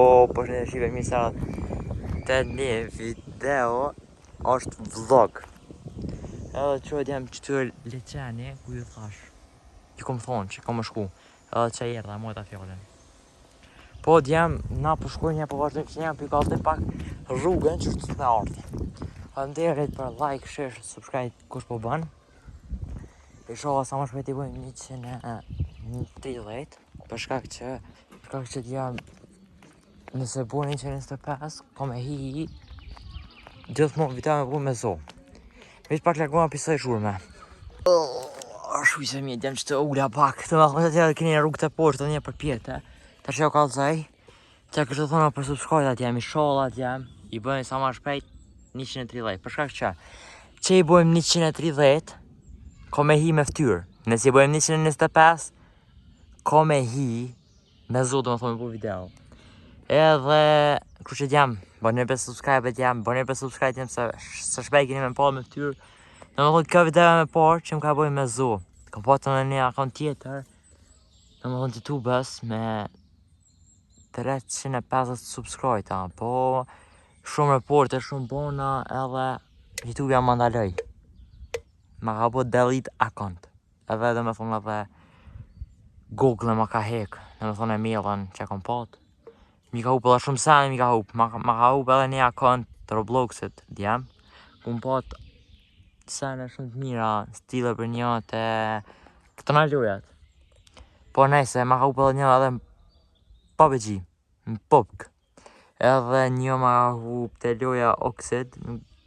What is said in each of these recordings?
Po shëndet shive misa të një video është vlog. Edhe qëhet jam qëtyr leqeni ku ju thash. Ju kom thonë që kom shku. Edhe që erdha moj ta fjallin. Po jam na po shkojnë po vazhdojmë që jam pikallë pak rrugën që është të ardhi. Faleminderit për like, share, subscribe kush po bën. E shoha sa më shpejt i bëjmë 130 për shkak që jam nëse bën 125 ko me hi gjithmonë vita me bu me zo. Veç pak largoma pisoj shurme. Shuj se mjetë jam që të ula pak. Të me thonë që keni rrugë të poshtë të një për pjetë. Ta që jo kalëzaj. Që kështë të thonë për subscribe jam, i sholat jam. I bëjmë sa ma shpejt 130. Për shkak që i bëjmë 130 ko me hi me ftyrë. Nëse i bëjmë 125 ko me hi me zo të me thonë për video. Edhe kërë që jam, bënë për subscribe jam, se shpej keni me parë me ftyrë. Në më thonë kjo video me parë që më ka bëjmë me zo. Ka patë në një akon tjetër, në më thonë YouTube-ës me 350 subscribe, po shumë reporte, shumë bona edhe YouTube jam më ndaloj. Ma ka po delete account. Edhe dhe me thonë edhe Google ma ka hek, dhe me thonë e mailën që kom patë. Mi ka hup edhe shumë sene mi ka hup. Ma ka hup edhe një account të Robloxit djem. Kum patë sene shumë të mira, stile për një të këtë në lojat. Po nejse, ma ka hup edhe një edhe PUBG, në PUBG. Edhe një ma ka hup të loja Oxid,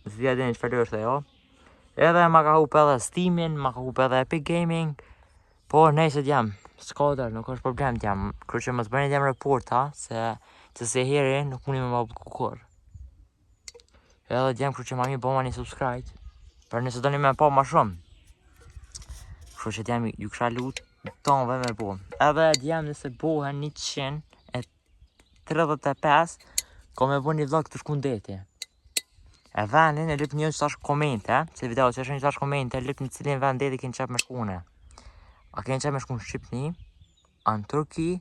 zhvija dhe një që fardo është e jo. Edhe ma ka hup edhe Steamin, ma ka hup edhe Epic Gaming. Po nejse djem, s'kader, nuk është problem djem. Kërë që më të bëni djem reporta, se heri nuk mundi me ma bëtë kukur. Edhe djem kërë që ma mi bëma një subscribe, për nëse do një me pa ma shumë. Kërë që djem ju kësha lutë, tonëve me bo. Edhe djem nëse bohen 135, ko me bo një vlog të shku ndeti. E venin e lip një që tash komente, se video që është një tash komente, lip një cilin vend deti keni qep me shkune. A keni qep me shku në Shqipni, a në Turki,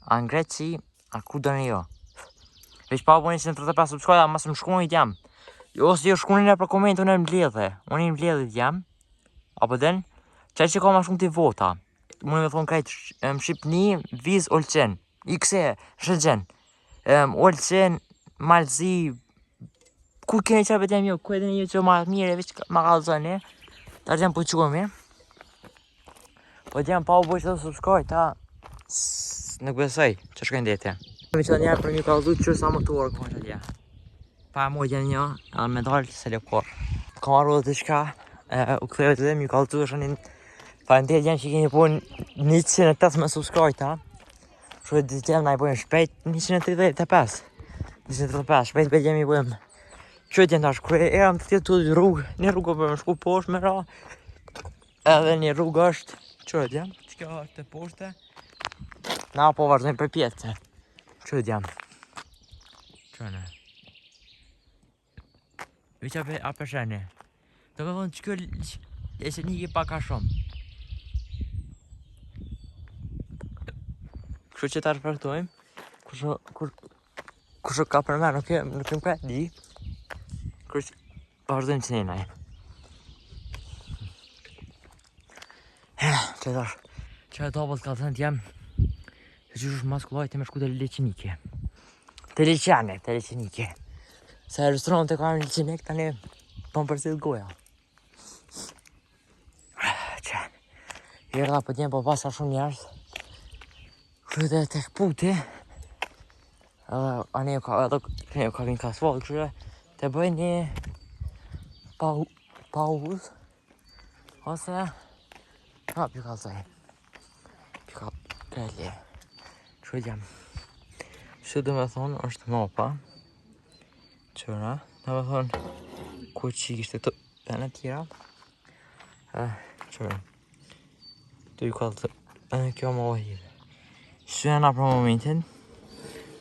a në Greci, a ku do në jo. Veç pa bo 135 subscribe, a mas më shkuni t'jam. Ose jo shkuni në për komente, unë e mbledhe. Unë e mbledhe t'jam. Apo den, qaj që ka ma shumë t'i vota. Unë me thonë krejt më Shqipni, Viz, Olqen. Ikse, Shëgjen. Olqen, Malzi. Ku keni qepet jam jo, ku edhe një që ma mire, veç ma ka zëni. Ta t'jam po qëmi. Po t'jam pa u boj që të subscribe, ta nuk besoj që shkojnë dete. Me që të njerë për një kalzu që sa më të orë këmë që t'ja. Pa e mojtja një, edhe me dalë se lepor. Kam arru dhe të shka, u këtheve të dhe më kalzu është një falendet janë që keni po 180 subscribe, ta. Shuhet dhe t'jem na i bojmë shpejt 135. 135, shpejt bet jem i bojmë. Qëhet jenë tash, kërë e am të tjetë të rrugë, një rrugë për më shku poshtë me ra. Edhe një rrugë është, qëhet jem, që kjo është të poshtë. Na po vazhdojmë për pjetë. Qëhet jam. Qënë. Veç a përsheni. Do me thonë që kjo e se një pa ka shumë. Kështë që ta shpertojmë. Kështë ka për me nuk jem ka di. Kështë vazhdojmë që njënaj. Që tash. Që e dobët ka thënë t'jem. Se që është maskullajt e me shku të leqenike. Të leqenike. Se restoran të kamë leqenik, tani po më përsit goja. Që. Jërda për t'jem po pasa shumë njerës. Kështë dhe të këputi. Edhe anë jo ka vinë ka asfalt, kështë të bëj një pauz. Ose pju kalzaj. Pju kalzaj. Që jam. Që dhe me thonë është mapa. Qëra. Dhe me thonë ku që kishtë të të në tjera. Qëra. Të ju kalzaj. Edhe kjo më ohirë. Që janë për momentin.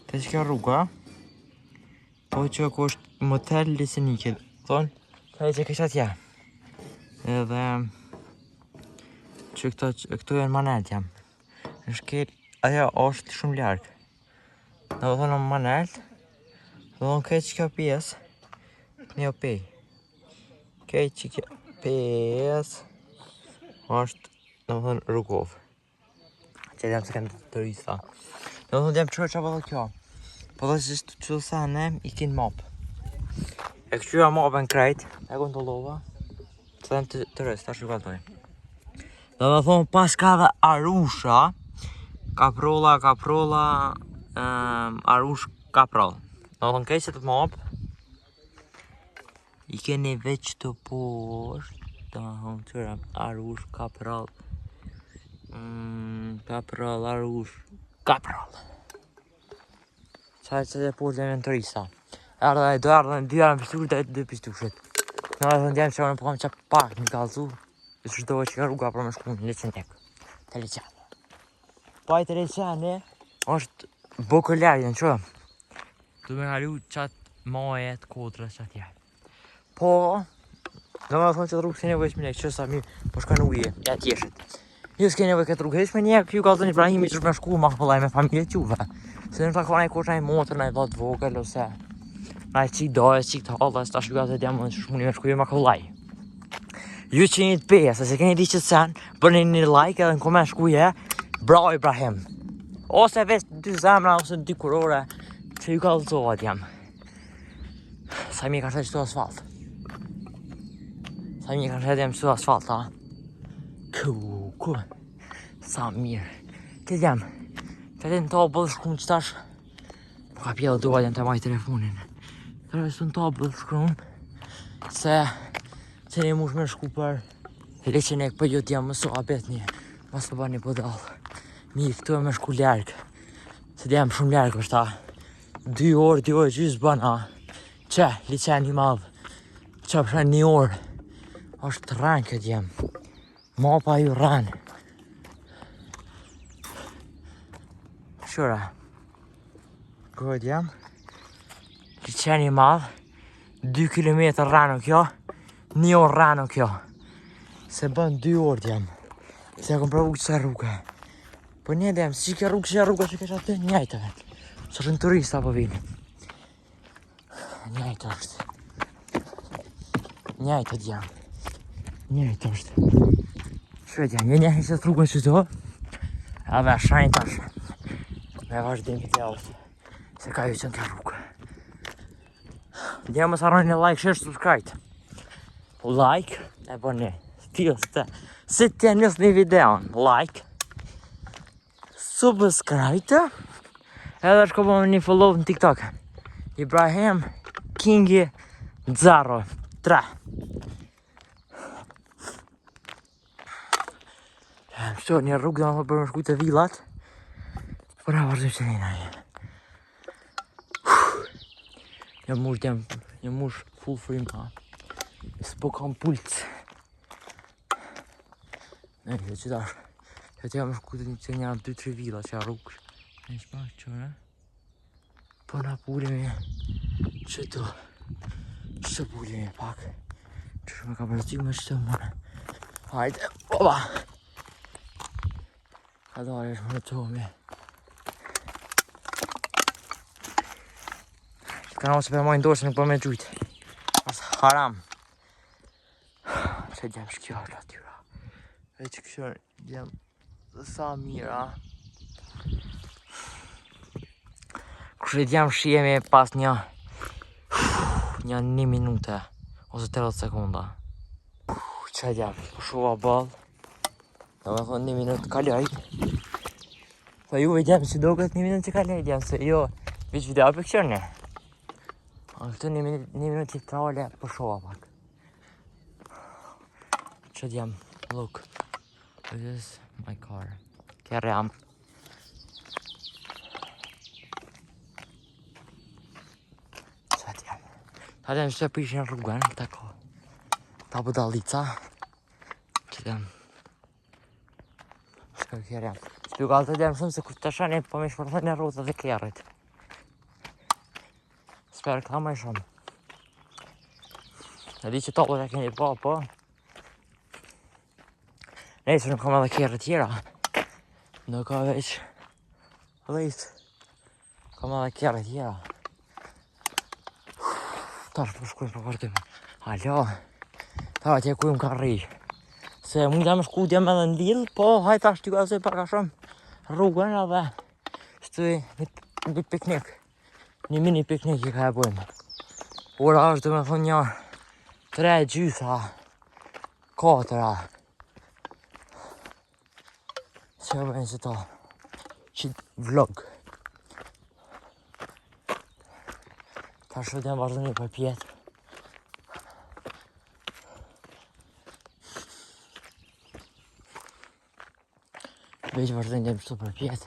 Të që kjo rruga. Po që ku është motel lesenike. Thonë. Të që kështë atje. Edhe që këto janë manet jam. Në shkel, ajo është shumë largë. Në më thonë në manel. Në më këtë që kjo pjesë. Një pej. Këtë që kjo pjesë. Ashtë, në më thonë, rukov. Që edhem se kemë të risa. Në më thonë, djemë qërë që përdo kjo. Po dhe që ishtë që sene, i kinë mopë. E kështyra mopë në krejt, e kontrollova. Të dhem të rësë, ta shukatoj. Dhe më thonë, pas ka dhe arusha. Kaprolla, arush, kaproll. Dhe më thonë, kejtë që të mopë. I keni veç të poshtë. Dhe më thonë, qëra, arush, kaproll. Kaproll, arush, kaproll. Qaj që të poshtë dhe me në të risa. Do ardhe në dy arën pistushit dhe dy pistushit. Në dhe ndjemë që në poham që pak një kalzu. Dhe që shdohe që ka rruga për me shku në Leqenek. Të Leqene. Pa i të Leqene është Bokollarjen që. Du me halu qatë majet, kodrës që atje. Po, do me thonë që të rrugë s'ke nevoj shminek që sa mirë po shka në uje, ja tjeshit. Jo s'ke nevoj këtë rrugë, hesh me një kjo kalzën Ibrahimi që është me shku ma këpëllaj me familje t'juve. Se në takon e kosh në i motër, në i vlat vogël, ose në i qik dojës, qik të halës, ta shkuja të djemë në që shmuni me shkuju ma këpëllaj. Ju që një të pesë, se keni di që të sen, bërni një like edhe në komen shkuje, bravo Ibrahim. Ose veç 2 zemra, ose 2 kurore, që ju kalzohat jam. Sa mi ka shtë qëtu asfalt. Sa mi ka shtë jam qëtu asfalt, ha? Ku. Sa mirë. Këtë jam. Këtë në tabëll shkrum qëtash. Po ka pjellë duha jam të maj telefonin. Këtë në tabëll shkrum. Se që një mush me shku për Leqenek për jo t'jam mëso abet një. Mas të ba një podal. Mi këtu e me shku ljarkë. Se t'jam shumë ljarkë është ta. 2 orë gjysë bëna. Që, Leqeni madhë. Që përshë 1 orë. është rranë këtë jem. Mapa ju rranë. Shura. Këtë jem. Leqeni madhë. 2 kilometrë rranë kjo. 1 orë rranë kjo. Se bën 2 orë jem. Se e kom pravu kësa rrugë. Po një dem, si që rrugë që kesh atë njajtë vetë. Së është në turista po vinë. Njajtë është. Njajtë t'jam. Njajtë është. Shvet jam, një njëhe që të rrugën që do. Edhe shajnë tash. Me vazhdim këtë javës. Se ka ju që në të rrugë. Dhe më saroni një like, share, subscribe. Like, e po një. Si të njës një videon, like. Subscribe. Edhe shko po një follow në TikTok. Ibrahim Kingi 03. Shto një rrugë dhe më për më shku të villat. Por na vazhdim që një najë. Një mush full free ma. S'po kam pulc. Ne, që dash. Këtë jam shku të një 2-3 villa që a rrugë. Në shpak qëre. Po na pulimi qëtu. Që pulimi pak. Që shumë ka përëziu me qëtë mëne. Hajde, oba. Ka dare është më të homi. Ka në që për mojnë dorë se nuk për me gjujtë. As haram. Që djemë shkjarë atyra. E që këshërë djemë sa mira. Kështë djemë shiemi pas një 1 minute. Ose 30 sekunda. Që djemë, shua balë. Dhe me thonë 1 minutë kalaj. Tha juve djemë që do këtë 1 minutë që kalaj djemë. Se jo, vish video për këshërë. A këtu 1 minutë i trale për shova pak. Që djem, look. This is my car. Kjerë jam. Që djem. Ta djem që të prishin rrugën, këta ko. Ta budalica. Që djem. Shka kjerë jam. Spjukal të djem shumë se kur të shani po me shpërthën e rrugët dhe kjerët. Sperë këta më shumë. E di që topët e keni pa, po. Nejse nuk kam edhe kjerë tjera. Në ka veç. Dhejtë. Kam edhe kjerë tjera. Tash po shkojmë për vërtim. Alo. Ta atje ku më ka rri. Se mund jam shku djem edhe në lill, po hajt tash t'ju gazoj pak a shumë rrugën edhe shtoj një piknik. Një mini piknik i ka e bojmë. Ora është dhe me thonë një 3 gjysa, 4. Që e bëjnë që ta qitë vlog. Ta shëtë jam vazhdo një për pjetë. Veç vazhdo një shtu për pjetë.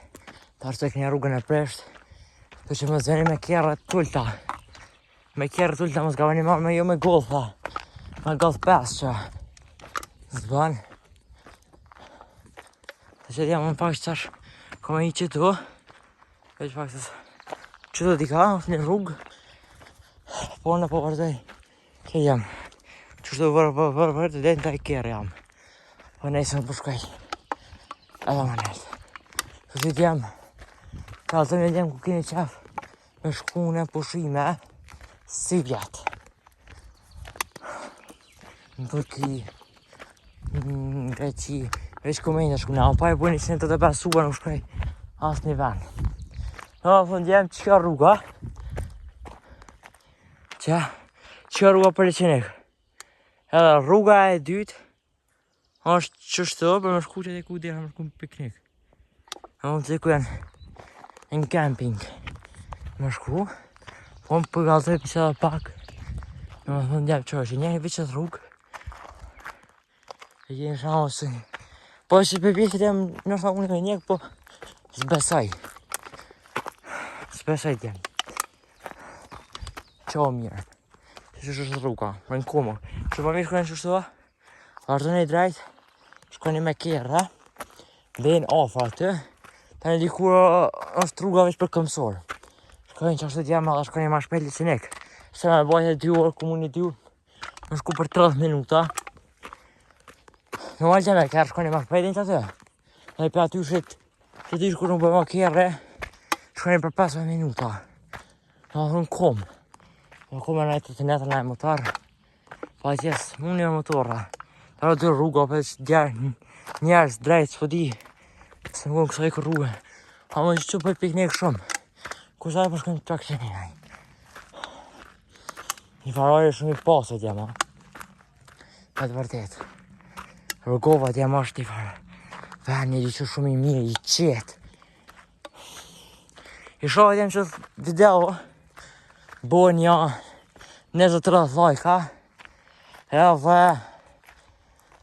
Ta shtë e kënja rrugën e presht. Të që më zveni me kjerë tullta. Me kjerë tullta më s'gavani marrë me jo me golfa. Me golf 5 që zban. Të që jam më pak që tash kome i qëtu. Veç pak që qëtu t'i ka, është një rrugë. Po në po vazhdoj. Që jam. Qështu vërë të detë në taj kjerë jam. Po nejse më përshkaj. Edhe më nejtë. Kështu t'jam. Ka të me djem ku kini qef. Me shkune, pushime, si vjetë. Në Turki, në Greqi, veç komendë shkune, a pa e bujnë 185 suba nuk shkrej asë një vend. Në fund jem që ka rruga, që ka rruga për Leqenik. Edhe rruga e dytë, është qështu për me shku që të ku dhe me shku piknik. Në mund të ku janë në camping. Më shku, po më përgazoj për që edhe pak. Në më thënë djemë që është, njëri vëqët rrugë. E gjenë shamë ose. Po që për pjesët e më nërsa unë me njëkë, po s'besaj. S'besaj djemë. Qo mirë. Që është rruga, më në kumë. Që për mirë shkojnë që shtua, vazhdojnë i drejtë, shkojnë me kjerë, dhe në ofra atë. Ta në dikur është rruga veç për këmsorë. Shkojnë që ashtë të jam edhe shkojnë ma shpejt Leqenik. Se me bajt e 2 orë, komuni 2, më shku për 30 minuta. Në malë që me kërë shkojnë ma shpejtin që atë. Dhe për aty shit, që ty shku nuk bëma kjerë, shkojnë për 15 minuta. Në thënë kom. Në kom e najtë të netër najtë motarë. Pa qes, unë një motorë. Ta rë 2 rruga, për që njerës drejtë, s'po di. Se më kënë kësaj kër rrugë. A më që për piknik shumë. Kusaj për shkojnë të pak që një. Një farari shumë i pasët jam, ha. Me të vërtet. Rrugovat jam është i farë. Vend një që shumë i mirë, i qetë. I shohet jam që video. Bojnë një 20-30 lajka. Edhe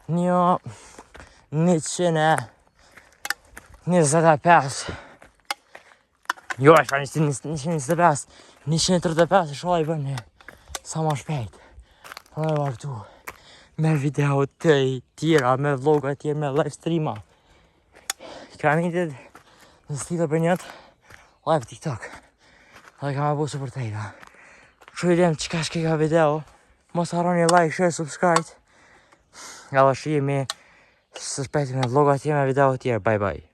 një 125. Jo, e shfa 125, 135 e shoha i bërë sa ma shpejt. Po e vazhdu me video të tjera, me vloga tjera, me live streama. Kam indet në stila për njët live TikTok. Dhe kam e busë për tejta. Që i dem që ka shke ka video, mos harroni like, share, subscribe. Edhe shijemi së shpejti me vloga tjera, me video tjera. Bye bye.